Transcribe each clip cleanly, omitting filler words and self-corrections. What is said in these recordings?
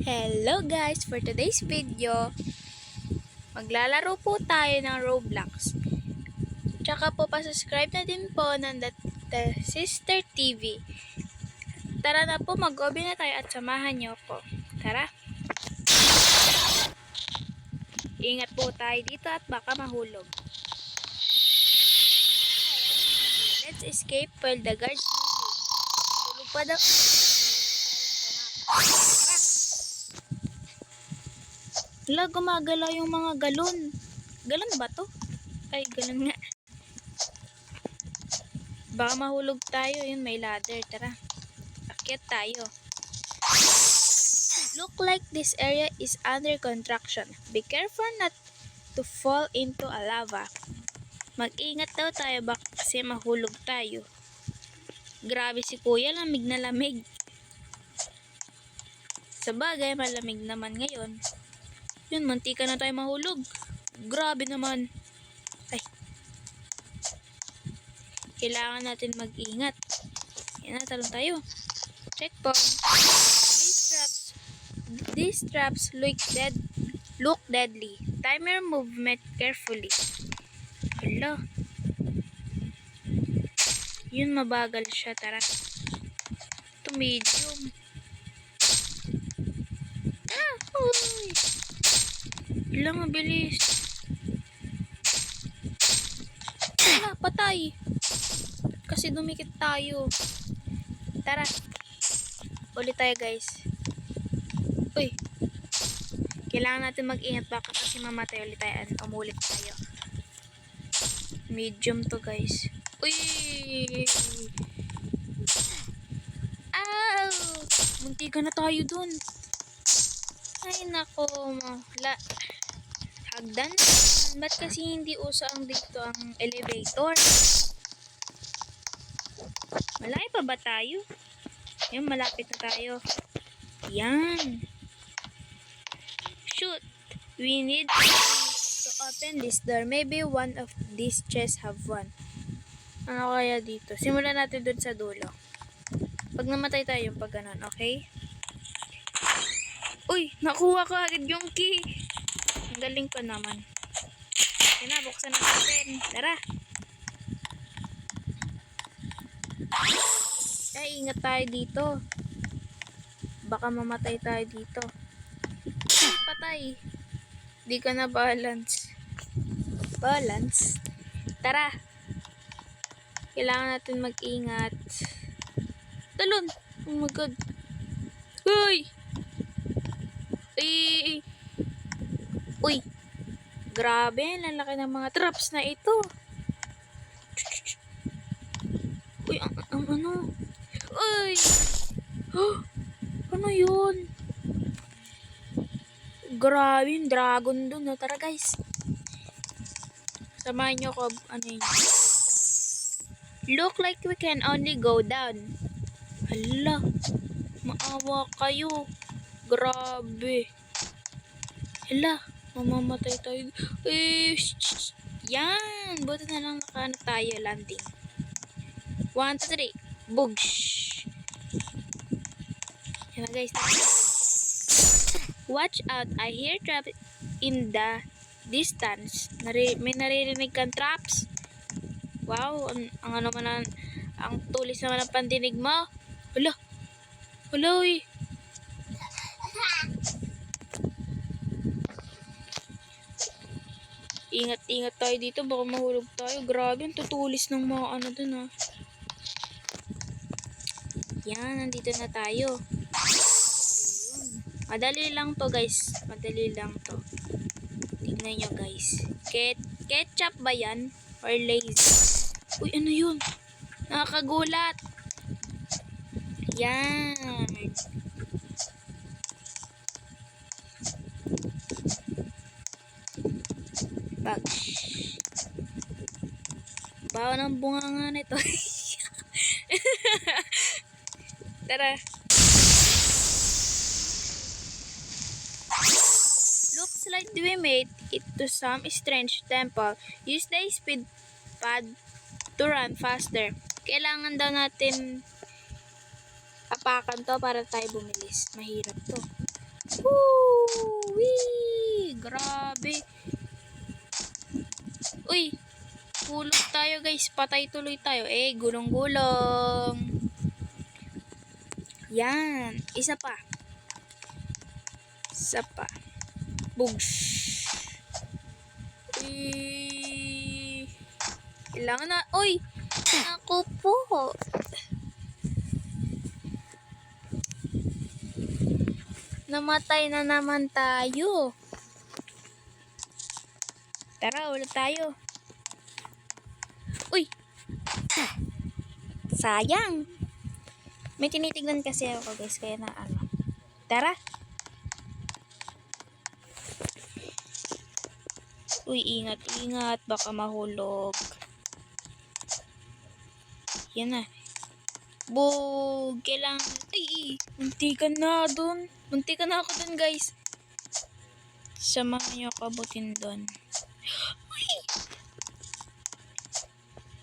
Hello guys! For today's video, maglalaro po tayo ng Roblox. Tsaka po pasubscribe na din po ng The Sister TV. Tara na po, mag-obi na tayo at samahan niyo po. Tara! Ingat po tayo dito at baka mahulog. Let's escape while the guards tulog pa daw. Wala, gumagalaw yung mga galon. Galon ba to? Ay, galon nga. Baka mahulog tayo. Yun, may ladder. Tara. Akyat tayo. Look like this area is under construction. Be careful not to fall into a lava. Mag-ingat daw tayo baka kasi mahulog tayo. Grabe si kuya, lamig na lamig. Sabagay, malamig naman ngayon. Yun, mantika na tayo mahulog. Grabe naman. Ay. Kailangan natin mag-ingat. Yan na, talon tayo. Checkpoint. These traps look deadly. Time your movement carefully. Hello. Yun, mabagal siya. Tara. Ito medium. Ah! Uy! Ilang mabilis. Wala, patay. Kasi dumikit tayo. Tara. Ulit tayo guys. Uy. Kailangan natin mag-ingat baka kasi mamatay ulit tayo. Umulit tayo. Medium to guys. Uy. Ow! Muntikan na tayo dun. Ay nako. Hagdan. Ba't kasi hindi uso dito ang elevator? Malapit pa ba tayo? Yan, malapit na tayo. Yan. Shoot. We need to open this door. Maybe one of these chests have one. Ano kaya dito? Simulan natin dun sa dulo. Pag namatay tayo pag ganun, okay? Uy, nakuha ko agad yung key. Ang galing ko naman. Yan na, buksan natin. Tara. Ay, ingat tayo dito. Baka mamatay tayo dito. Patay. Di ka na balance. Balance. Tara. Kailangan natin mag-ingat. Talon. Oh my God. Uy! Uy! Uy! Grabe, lalaki ng mga traps na ito. Uy, ang ano? Uy! Oh, ano yun? Grabe, yung dragon dun. No? Tara guys. Samahan nyo ko. Ano yun? Look like we can only go down. Hala. Maawa kayo. Grabe. Hala. Mamamatay tayo. Yan. Buti na lang nakaano tayo. Landing. 1, 2, 3. Boosh. Yan na guys. Watch out. I hear traps in the distance. May naririnig kang traps. Wow. Ang ano man ang tulis naman ang pandinig mo. Hala. Hala uy. Ingat-ingat tayo dito. Baka mahulog tayo. Grabe. Ang tutulis ng mga ano dun ha. Yan. Nandito na tayo. Madali lang to guys. Madali lang to. Tingnan nyo guys. Ketchup ba yan? Or Lay's? Uy, ano yun? Nakakagulat. Yan. Bag. Bawa ng bunganga nito. Tara. Looks like we made it to some strange temple. Use the speed pad to run faster. Kailangan daw natin apakan to para tayo bumilis. Mahirap to. Woo! Wee! Grabe. Uy, hulog tayo guys. Patay tuloy tayo. Gulong-gulong. Yan. Isa pa. Isa pa. Bugs. Uy. Kailangan na. Uy! Ako po. Namatay na naman tayo. Tara, ulit tayo. Uy! Sayang. May tinitignan kasi ako guys, kaya na ano. Tara. Uy, ingat, ingat. Baka mahulog. Yan na. Bug! Kailangan. Ay, muntikan na dun. Muntikan na ako dun guys. Samahan niyo ako abutin dun. Uy!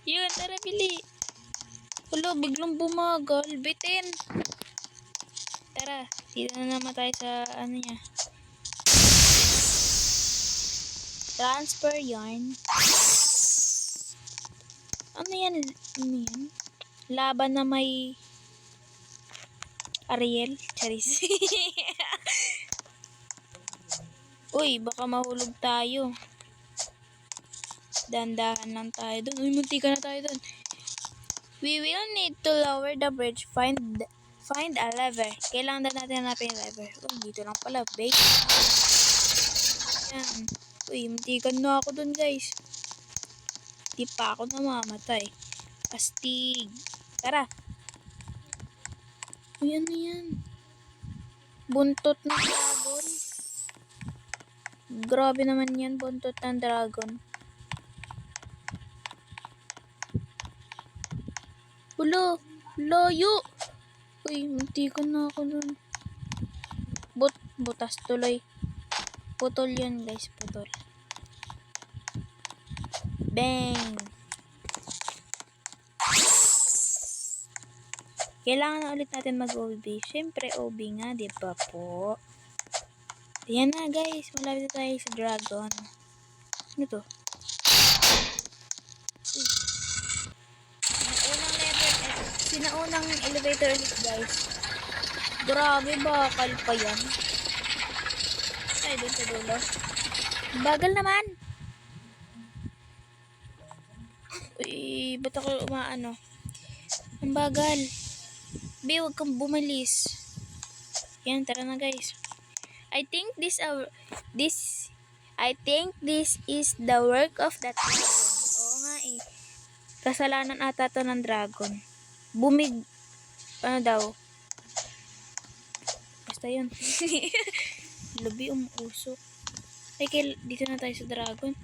Yun, tara bili. Wala, biglang bumagal. Bitin. Tara, dito na naman tayo sa ano niya. Transfer yarn. Ano yan? Ano yan? Laban na may Ariel. Charis. Uy, baka mahulog tayo. Dandahan lang tayo dun. Uy, muntika na tayo dun. We will need to lower the bridge. Find a lever. Kailangan na natin hanapin yung lever. Uy, dito lang pala. Bake. Yan. Uy, muntikan na ako dun guys. Di pa ako namamatay. Astig. Tara. Uy, ano yan? Buntot ng dragon. Grabe naman yan, buntot ng dragon. Hulo, layo. Uy, muntikan na ako dun. Butas tuloy. Putol yan guys, putol. Bang! Kailangan na ulit natin mag-OB. Siyempre, OB nga, di ba po? Ayan na guys, malapit na tayo sa dragon. Ano to? Sinaunang elevator ulit guys. Grabe, bakal pa yan. Ay, dun sa dulo. Bagal naman. Uy, ba't ako umaano? Ang bagal. Be, huwag kang bumalis. Yan, tara na guys. I think this is the work of that dragon. Oo nga eh. Kasalanan ata to ng dragon. Ano daw? Basta yun. Labi umuusok. Ay, dito na tayo sa dragon.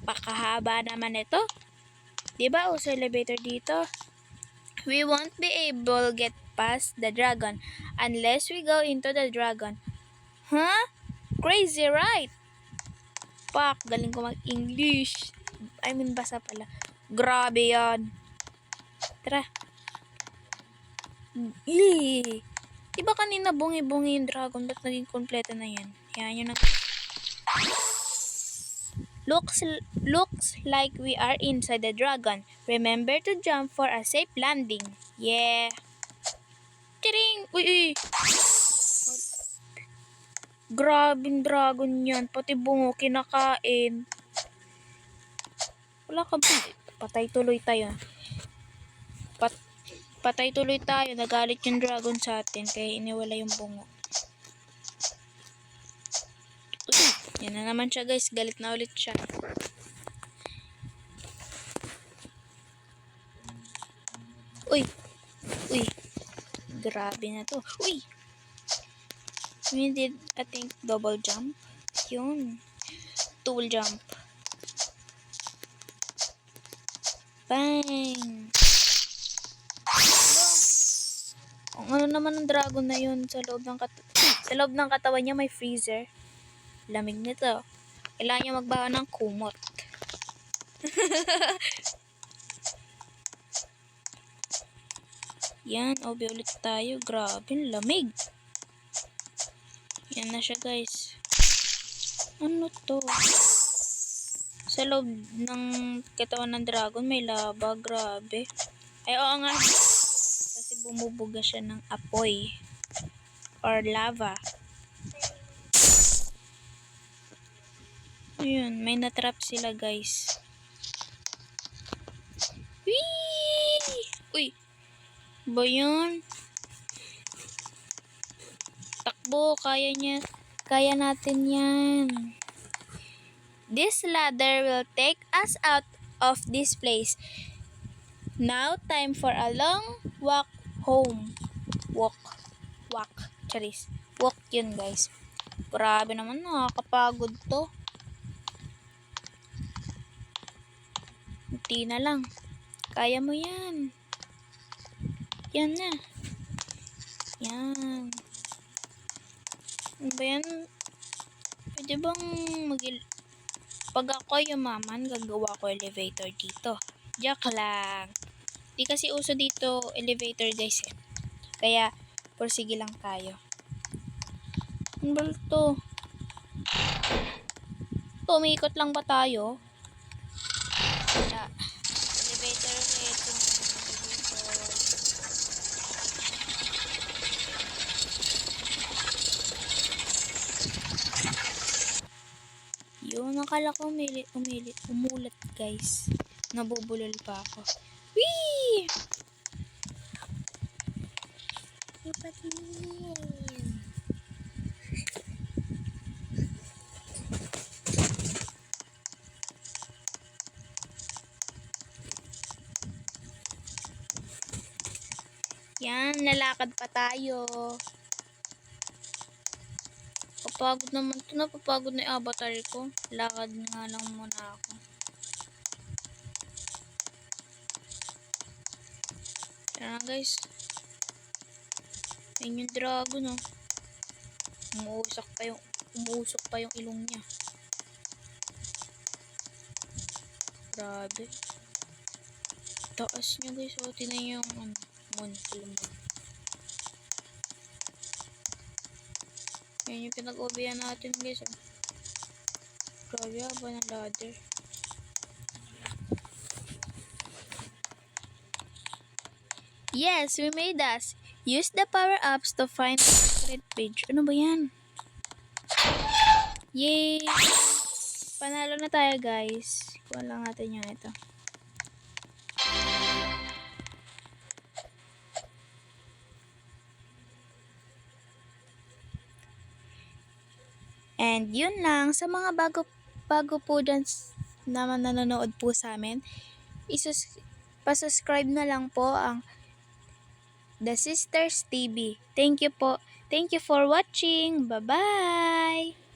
Pakahaba naman ito. Diba uso elevator dito? We won't be able to get past the dragon unless we go into the dragon. Huh? Crazy, right? Pak, galing ko mag-English. I mean, basa pala. Grabe yan. Tara. Diba kanina bungi-bungi yung dragon? Ba't naging kompleto na yan? Yan yun na. Looks like we are inside the dragon. Remember to jump for a safe landing. Yeah. Tiring! Uy! Grabing dragon yan. Pati bungo kinakain. Wala ka ba? Patay tuloy tayo. Patay tuloy tayo. Nagalit yung dragon sa atin. Kaya iniwala yung bungo. Yan na naman siya guys. Galit na ulit siya. Uy. Grabe na to. Uy. We did, I think, double jump. Yun. Tool jump. Bang! Ang ano naman ng dragon na yun sa loob ng katawan niya may freezer. Lamig nito. Kailangan niya magbawa ng kumot. Yan, OB ulit tayo. Grabe, lamig. Yan na siya guys. Ano to? Sa loob ng katawan ng dragon may lava. Grabe. Ay oo nga. Kasi bumubuga siya ng apoy. Or lava. Ayun. May natrap sila guys. Whee! Uy! Ba yun? Takbo. Kaya niya. Kaya natin yan. This ladder will take us out of this place. Now, time for a long walk home. Walk. Charis. Walk yun, guys. Grabe naman, nakakapagod to. Unti na lang. Kaya mo yan. Yan na. Yan. Ano ba yan? Pwede bang pag ako yumaman, gagawa ko elevator dito. Joke lang. Di kasi uso dito elevator guys eh. Kaya, pursige lang tayo. Ano ba ito? Umiikot lang ba tayo? Wala. Elevator ulit. Yun, nakala ko umulat guys. Nabubulol pa ako. Whee! Ipatin. Yan, nalakad pa tayo. Papagod naman ito. Napapagod na yung avatar ko. Lakad nga lang muna ako. Tara na guys. Ayun yung dragon oh. Umuusok pa yung ilong niya. Grabe. Taas niya guys. O, tinan yung moon. Yan yung pinag-ubihan natin guys. Oh. Grabe ba ng ladder. Yes, we made us. Use the power-ups to find the secret page. Ano ba yan? Yay! Panalo na tayo guys. Kuha lang natin yung ito. And yun lang, sa mga bago po dyan naman nanonood po sa amin, pa-subscribe na lang po ang The Sisters TV. Thank you po. Thank you for watching. Bye-bye!